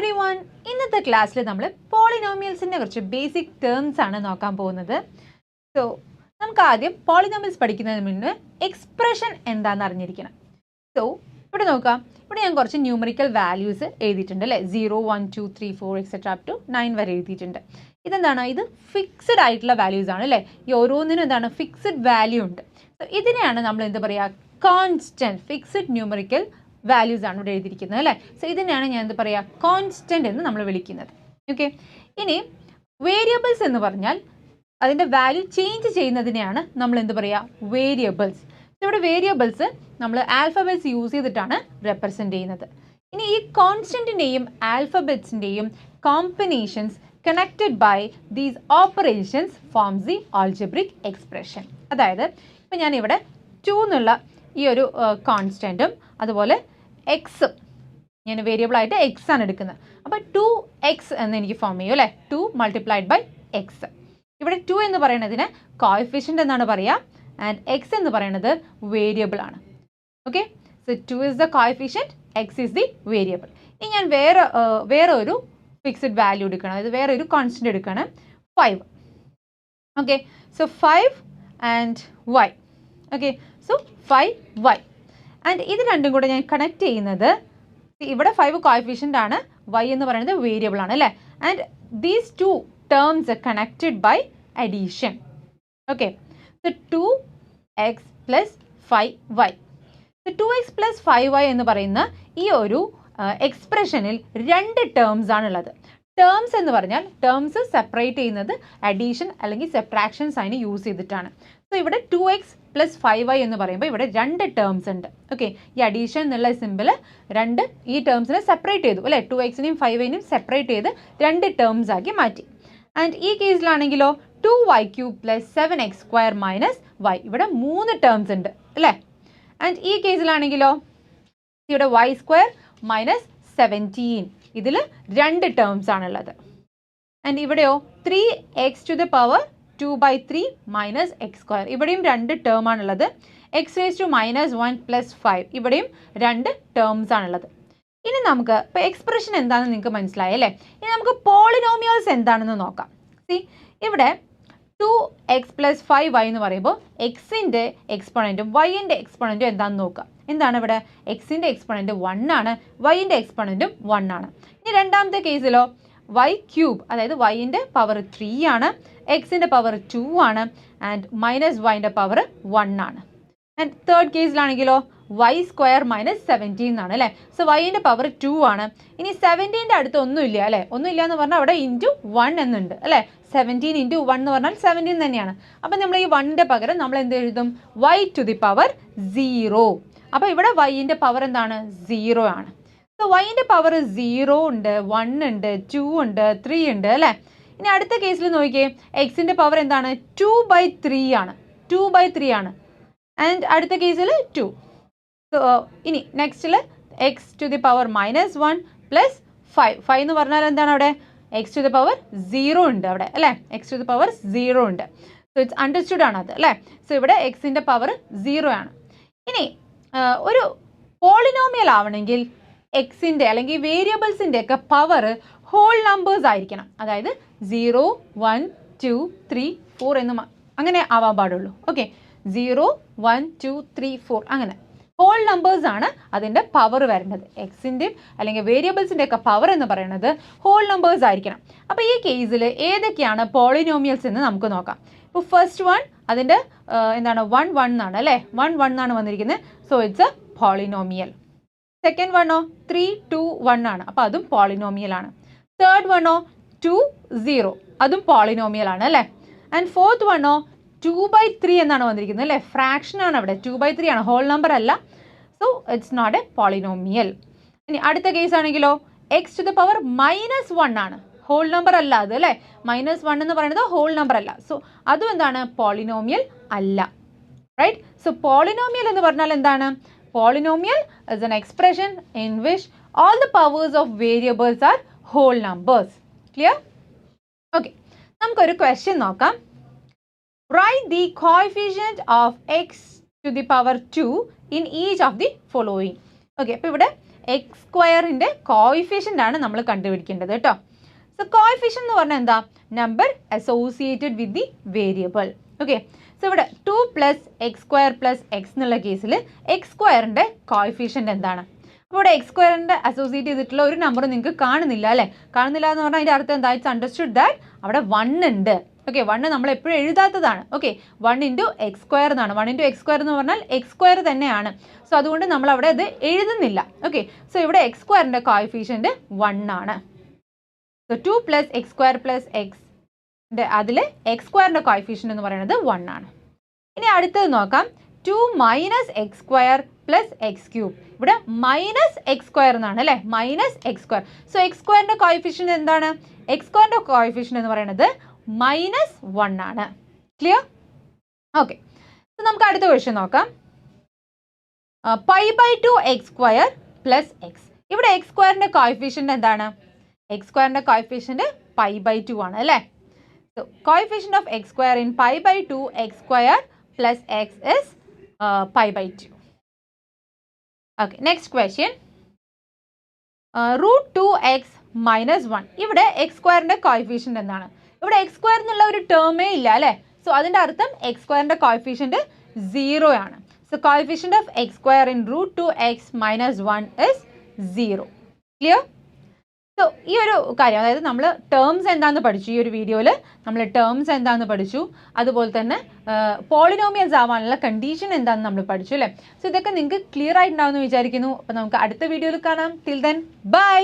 everyone. ഇന്നത്തെ ക്ലാസ്സിൽ നമ്മൾ പോളിനോമിയൽസിനെ കുറിച്ച് ബേസിക് ടേംസ് ആണ് നോക്കാൻ പോകുന്നത്. സോ നമുക്ക് ആദ്യം പോളിനോമിയൽസ് പഠിക്കുന്നതിന് മുന്നേ എക്സ്പ്രഷൻ എന്താണെന്ന് അറിഞ്ഞിരിക്കണം. സോ ഇവിടെ നോക്കാം. ഇവിടെ ഞാൻ കുറച്ച് ന്യൂമറിക്കൽ വാല്യൂസ് എഴുതിയിട്ടുണ്ട് അല്ലേ. 0, 1, 2, 3, 4 എക്സെട്ര അപ് ടു 9 വരെ എഴുതിയിട്ടുണ്ട്. ഇതെന്താണ്? ഇത് ഫിക്സഡ് ആയിട്ടുള്ള വാല്യൂസ് ആണ് അല്ലേ. ഈ ഓരോന്നിനും എന്താണ്? ഫിക്സഡ് വാല്യൂ ഉണ്ട്. സോ ഇതിനെയാണ് നമ്മൾ എന്താ പറയുക? കോൺസ്റ്റൻറ്റ് ഫിക്സഡ് ന്യൂമറിക്കൽ വാല്യൂസ് ആണ് ഇവിടെ എഴുതിയിരിക്കുന്നത് അല്ലേ. സോ ഇതിനെയാണ് ഞാൻ എന്താ പറയുക? കോൺസ്റ്റൻറ്റ് എന്ന് നമ്മൾ വിളിക്കുന്നത്. ഓക്കെ. ഇനി വേരിയബിൾസ് എന്ന് പറഞ്ഞാൽ അതിൻ്റെ വാല്യൂ ചേഞ്ച് ചെയ്യുന്നതിനെയാണ് നമ്മൾ എന്ത് പറയുക? വേരിയബിൾസ്. ഇവിടെ വേരിയബിൾസ് നമ്മൾ ആൽഫബറ്റ്സ് യൂസ് ചെയ്തിട്ടാണ് റെപ്രസെൻറ്റ് ചെയ്യുന്നത്. ഇനി ഈ കോൺസ്റ്റൻറ്റിൻ്റെയും ആൽഫബറ്റ്സിൻ്റെയും combinations connected by these operations forms the algebraic expression. അതായത് ഇപ്പം ഞാനിവിടെ 2 എന്നുള്ള ഈ ഒരു കോൺസ്റ്റൻറ്റും അതുപോലെ എക്സും ഞാൻ വേരിയബിൾ ആയിട്ട് എക്സ് ആണ് എടുക്കുന്നത്. അപ്പോൾ 2x എന്ന് എനിക്ക് ഫോം ചെയ്യും അല്ലേ. 2 മൾട്ടിപ്ലൈഡ് ബൈ എക്സ്. ഇവിടെ 2 എന്ന് പറയുന്നതിന് കോഎഫിഷ്യൻ്റ് എന്നാണ് പറയുക. ആൻഡ് എക്സ് എന്ന് പറയുന്നത് വേരിയബിൾ ആണ്. Okay. So 2 is the coefficient, x is the variable. ഇനി ഞാൻ വേറെ ഒരു ഫിക്സഡ് വാല്യൂ എടുക്കണം. അതായത് വേറെ ഒരു കോൺസ്റ്റന്റ് എടുക്കണം. 5. Okay. So 5 and y. Okay. So 5y. And ഇത് രണ്ടും കൂടെ ഞാൻ കണക്ട് ചെയ്യുന്നത് ഇവിടെ 5 കോഎഫിഷ്യൻ്റ് ആണ്, y എന്ന് പറയുന്നത് വേരിയബിൾ ആണ് അല്ലേ. And these 2 terms connected by addition. Okay. So 2x plus 5y. So 2x plus 5y എന്ന് പറയുന്ന ഈ ഒരു എക്സ്പ്രഷനിൽ 2 ടേംസ് ആണുള്ളത്. ടേംസ് എന്ന് പറഞ്ഞാൽ ടേംസ് സെപ്പറേറ്റ് ചെയ്യുന്നത് അഡീഷൻ അല്ലെങ്കിൽ സബ്ട്രാക്ഷൻ സൈൻ യൂസ് ചെയ്തിട്ടാണ്. സോ ഇവിടെ 2x പ്ലസ് 5y എന്ന് പറയുമ്പോൾ ഇവിടെ 2 ടേംസ് ഉണ്ട്. ഓക്കെ. ഈ അഡീഷൻ എന്നുള്ള സിമ്പിൾ ഈ ടേംസിനെ സെപ്പറേറ്റ് ചെയ്തു അല്ലേ. 2xനെയും 5yനെയും സെപ്പറേറ്റ് ചെയ്ത് 2 ടേംസ് ആക്കി മാറ്റി. ആൻഡ് ഈ കേസിലാണെങ്കിലോ 2y³ plus 7x² minus y. ഇവിടെ 3 ടേംസ് ഉണ്ട് അല്ലേ. ആൻഡ് ഈ കേസിലാണെങ്കിലോ ഇവിടെ y² മൈനസ് 17. ഇതിൽ 2 ടേംസ് ആണുള്ളത്. ആൻഡ് ഇവിടെയോ 3x to the power 2/3 minus x². ഇവിടെയും 2 ടേം ആണുള്ളത്. x raised to minus 1 plus 5. ഇവിടെയും 2 ടേംസ് ആണുള്ളത്. ഇനി നമുക്ക് ഇപ്പോൾ എക്സ്പ്രഷൻ എന്താണെന്ന് നിങ്ങൾക്ക് മനസ്സിലായി അല്ലേ. ഇനി നമുക്ക് പോളിനോമിയൽസ് എന്താണെന്ന് നോക്കാം. സി ഇവിടെ 2x പ്ലസ് 5y എന്ന് പറയുമ്പോൾ എക്സിൻ്റെ എക്സ്പോണൻറ്റും വൈൻ്റെ എക്സ്പോണൻറ്റും എന്താണെന്ന് നോക്കാം. എന്താണ് ഇവിടെ? എക്സിൻ്റെ എക്സ്പോണൻറ്റ് 1 ആണ്, വൈൻ്റെ എക്സ്പോണൻറ്റും 1 ആണ്. ഇനി രണ്ടാമത്തെ കേസിലോ y³ അതായത് വൈൻ്റെ പവർ 3 ആണ്, എക്സിൻ്റെ പവർ 2 ആണ്, ആൻഡ് മൈനസ് വൈൻ്റെ പവർ 1 ആണ്. ആൻഡ് തേർഡ് കേസിലാണെങ്കിലോ y² മൈനസ് 17 ആണ് അല്ലേ. സോ വൈൻ്റെ പവർ 2 ആണ്. ഇനി 17ൻ്റെ അടുത്ത് ഒന്നുമില്ല അല്ലേ. ഒന്നുമില്ല എന്ന് പറഞ്ഞാൽ അവിടെ ഇൻറ്റു 1 എന്നുണ്ട് അല്ലേ. 17 ഇൻറ്റു 1 എന്ന് പറഞ്ഞാൽ 17 തന്നെയാണ്. അപ്പം നമ്മൾ ഈ 1ൻ്റെ പകരം നമ്മൾ എന്ത് എഴുതും? y to the power 0. അപ്പോൾ ഇവിടെ വൈൻ്റെ പവർ എന്താണ്? 0 ആണ്. സോ വൈൻ്റെ പവർ 0 ഉണ്ട്, 1 ഉണ്ട്, 2 ഉണ്ട്, 3 ഉണ്ട് അല്ലേ. ഇനി അടുത്ത കേസിൽ നോക്കിയേ, എക്സിൻ്റെ പവർ എന്താണ്? 2/3 ആണ്. 2/3 ആണ്. ആൻഡ് അടുത്ത കേസിൽ 2. സോ ഇനി നെക്സ്റ്റിൽ x to the power minus 1 plus 5. 5 എന്ന് പറഞ്ഞാൽ എന്താണ് അവിടെ? എക്സ് ടു ദി പവർ 0 ഉണ്ട് അവിടെ അല്ലേ. എക്സ് ടു ദി പവർ 0 ഉണ്ട്. സോ ഇറ്റ്സ് അണ്ടർസ്റ്റുഡ് ആണ് അത് അല്ലേ. സോ ഇവിടെ എക്സിൻ്റെ പവർ 0 ആണ്. ഇനി ഒരു പോളിനോമിയൽ ആവണമെങ്കിൽ എക്സിൻ്റെ അല്ലെങ്കിൽ വേരിയബിൾസിൻ്റെ ഒക്കെ പവർ ഹോൾ നമ്പേഴ്സ് ആയിരിക്കണം. അതായത് 0, 1, 2, 3, 4 എന്ന് അങ്ങനെ ആവാൻ പാടുള്ളൂ. ഓക്കെ. 0, 1, 2, 3, 4 അങ്ങനെ ഹോൾ നമ്പേഴ്സ് ആണ് അതിൻ്റെ പവർ വരുന്നത്. എക്സിൻ്റെയും അല്ലെങ്കിൽ വേരിയബിൾസിൻ്റെ ഒക്കെ പവർ എന്ന് പറയുന്നത് ഹോൾ നമ്പേഴ്സ് ആയിരിക്കണം. അപ്പോൾ ഈ കേസിൽ ഏതൊക്കെയാണ് പോളിനോമിയൽസ് എന്ന് നമുക്ക് നോക്കാം. ഇപ്പോൾ ഫസ്റ്റ് വൺ അതിൻ്റെ എന്താണ്? 1, 1 എന്നാണ് അല്ലേ. 1, 1 എന്നാണ് വന്നിരിക്കുന്നത്. So it's a polynomial. Second വണ്ണോ 3, 2, 1 ആണ്. അപ്പോൾ അതും പോളിനോമിയൽ ആണ്. തേർഡ് വണ്ണോ 2, 0 അതും പോളിനോമിയൽ ആണ് അല്ലേ. ആൻഡ് ഫോർത്ത് വണ്ണോ 2/3 എന്നാണ് വന്നിരിക്കുന്നത് അല്ലേ. ഫ്രാക്ഷൻ ആണ് അവിടെ. 2/3 ആണ്, ഹോൾ നമ്പർ അല്ല. So it's not a polynomial. ഇനി അടുത്ത കേസ് ആണെങ്കിലോ X to the power minus 1 ആണ്, ഹോൾ നമ്പർ അല്ല അത് അല്ലേ. -1 എന്ന് പറയുന്നത് ഹോൾ നമ്പർ അല്ല. സോ അതും എന്താണ്? പോളിനോമിയൽ അല്ല. റൈറ്റ്. സോ പോളിനോമിയൽ എന്ന് പറഞ്ഞാൽ എന്താണ്? Polynomial is an expression in which all the powers of variables are whole numbers. Clear? Okay. നമുക്കൊരു ക്വസ്റ്റ്യൻ നോക്കാം. Write the coefficient of x to the power 2 in each of the following. Okay. അപ്പോൾ ഇവിടെ X സ്ക്വയറിൻ്റെ coefficient ആണ് നമ്മൾ കണ്ടുപിടിക്കേണ്ടത് കേട്ടോ. So coefficient എന്ന് പറഞ്ഞാൽ എന്താ? Number associated with the variable. Okay, so ഇവിടെ 2 + x² + x എന്നുള്ള കേസിൽ എക്സ് സ്ക്വയറിൻ്റെ കോയിഫിഷ്യൻ്റ് എന്താണ്? അപ്പോൾ ഇവിടെ എക്സ് സ്ക്വയറിൻ്റെ അസോസിയേറ്റ് ചെയ്തിട്ടുള്ള ഒരു നമ്പർ നിങ്ങൾക്ക് കാണുന്നില്ല അല്ലേ? കാണുന്നില്ല എന്ന് പറഞ്ഞാൽ അതിൻ്റെ അർത്ഥം എന്താ? ഇറ്റ്സ് അണ്ടർസ്റ്റുഡ് ദാറ്റ് അവിടെ 1 ഉണ്ട്. ഓക്കെ, 1 നമ്മൾ എപ്പോഴും എഴുതാത്തതാണ്. ഓക്കെ, 1 × x² എന്നാണ്. 1 × x² എന്ന് പറഞ്ഞാൽ x² തന്നെയാണ്. സോ അതുകൊണ്ട് നമ്മൾ അവിടെ അത് എഴുതുന്നില്ല. ഓക്കെ, സോ ഇവിടെ എക്സ് സ്ക്വയറിൻ്റെ കോയിഫിഷ്യൻ്റ് 1 ആണ്. സോ 2 + x² + x അതിൽ എക്സ് സ്ക്വയറിൻ്റെ കോയിഫിഷ്യൻ്റ് എന്ന് പറയുന്നത് 1 ആണ്. ഇനി അടുത്തത് നോക്കാം. 2 - x² + x³ ഇവിടെ -x² എന്നാണ് അല്ലേ? -x². സോ x²ൻ്റെ കോയിഫിഷ്യൻ്റ് എന്താണ്? x²ൻ്റെ കോയിഫിഷ്യൻ്റ് എന്ന് പറയുന്നത് -1 ആണ്. ക്ലിയർ? ഓക്കെ, സോ നമുക്ക് അടുത്ത ക്വസ്റ്റ്യൻ നോക്കാം. π/2 x² + x. ഇവിടെ x²ൻ്റെ കോയിഫിഷ്യൻ്റ് എന്താണ്? x²ൻ്റെ കോയിഫിഷ്യൻ്റ് π/2 ആണ് അല്ലേ? So coefficient of x² in π/2 x² + x is π/2. Okay, next question. √2x - 1. ഇവിടെ x²ൻ്റെ കോയിഫിഷ്യൻ്റ് എന്താണ്? ഇവിടെ x² എന്നുള്ള ഒരു ടേമേ ഇല്ല അല്ലേ? സോ അതിൻ്റെ അർത്ഥം x²ൻ്റെ കോയിഫിഷ്യൻ്റ് 0 ആണ്. So coefficient of x² in √2x - 1 is 0. Clear? So ഈ ഒരു കാര്യം, അതായത് നമ്മൾ ടേംസ് എന്താണെന്ന് പഠിച്ചു. ഈ ഒരു വീഡിയോയിൽ നമ്മൾ ടേംസ് എന്താണെന്ന് പഠിച്ചു. അതുപോലെ തന്നെ പോളിനോമിയൽസ് ആവാനുള്ള കണ്ടീഷൻ എന്താണെന്ന് നമ്മൾ പഠിച്ചു അല്ലേ? സോ ഇതൊക്കെ നിങ്ങൾക്ക് ക്ലിയർ ആയിട്ടുണ്ടാവുമെന്ന് വിചാരിക്കുന്നു. അപ്പോൾ നമുക്ക് അടുത്ത വീഡിയോയിൽ കാണാം. Till then bye.